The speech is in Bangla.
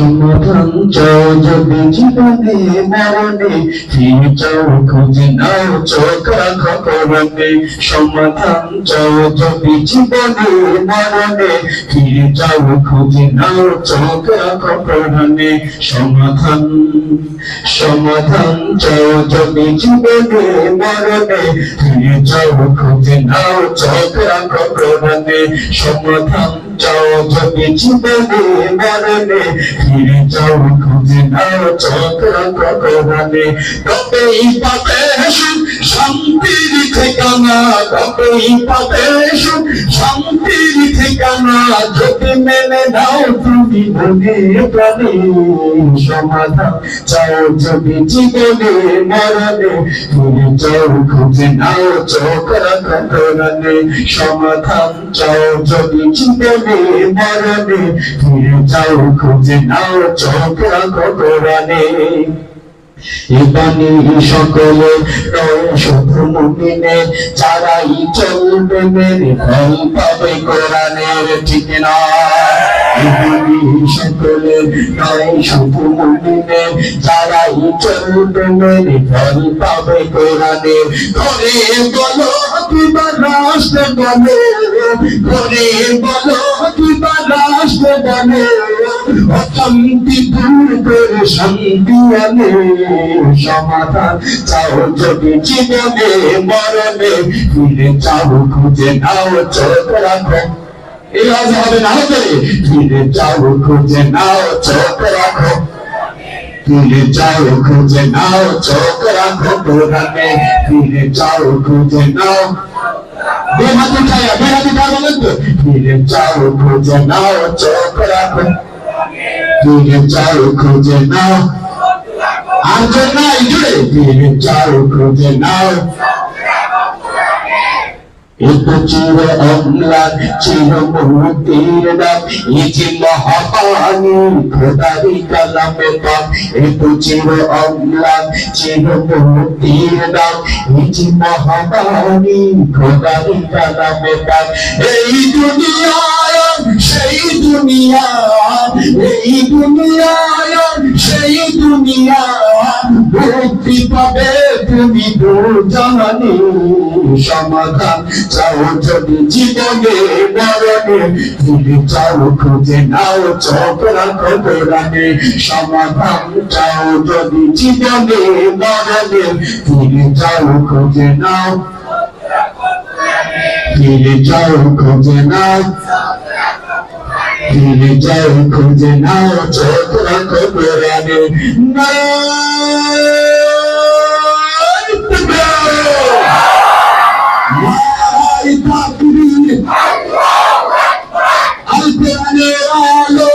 সমাধান চাও যদি জীবনে মরণে, ফিরে যাও খুঁজে নাও চোখ রাখো কোরআনে। সমাধান চাও যদি জীবনে মরণে, ফিরে যাও খুঁজে নাও চোখ রাখো কোরআনে। সমাধান চাও যদি জীবনে মরণে, ফিরে যাও খুঁজে নাও চোখ রাখো কোরআনে। সমাধান চাও যদি জীবনে মরণে, ফিরে যাও খুঁজে নাও চোখ রাখো কোরআনে। তবেই পাবে সুখ শান্তির ঠিকানা, তবেই পাবে সুখ শান্তির ঠিকানা, যদি মেনে নাও তুমি মনে প্রাণে। সমাধান চাও যদি জীবনে মরণে, ফিরে যাও খুঁজে নাও চোখ রাখো কোরআনে। সমাধান চাও যদি জীবনে মরণে, ফিরে যাও খুঁজে নাও চোখ রাখো কোরআনে। এ বাণী সকলে নয় শুধু মুমিনের, যারাই চলবে মেনে ফল পাবে কোরআনের, ঠিক না? এ বাণী সকলে নয় শুধু মুমিনের, যারাই চলবে মেনে ফল পাবে কোরআনের। ঘরে বলো কিবা রাষ্ট্র বলে, ঘরে বলো কিবা রাষ্ট্র বলে, অশান্তি দূর করে শান্তি আনে। সমাধান চাও যদি জীবনে মরণে, ফিরে যাও খুঁজে নাও চোখ রাখো। এই আজ হবে না হবে, ফিরে যাও খুঁজে নাও চোখ রাখো। ফিরে যাও খুঁজে নাও চোখ রাখো কোরআনে। ফিরে যাও খুঁজে নাও, বেহাত উঠায়া বলেন তো, ফিরে যাও খুঁজে নাও চোখ রাখো। ফিরে যাও খুঁজে নাও, আর যে নাই জুড়ে, ফিরে যাও খুঁজে নাও। এক চির অম্লান চির মুক্তির নাম, এই যে মহাবাণী খোদারি কালামে পাক। এক চির অম্লান চির মুক্তির নাম, এই যে মহাবাণী খোদারি কালামে পাক। এই দুনিয়ায় সেই দুনিয়া, এই দুনিয়ায় সেই দুনিয়া, মুক্তি পাবে তুমি দুজাহানে। সমাধান চাও যদি জীবনে মরণে, ফিরে যাও খুঁজে নাও চোখ রাখো কোরআনে। সমাধান চাও যদি জীবনে মরণে, ফিরে যাও খুঁজে নাও, ফিরে যাও খুঁজে নাও, ফিরে যাও খুঁজে নাও চোখ রাখো কোরআনে। আল কোরআনের আলো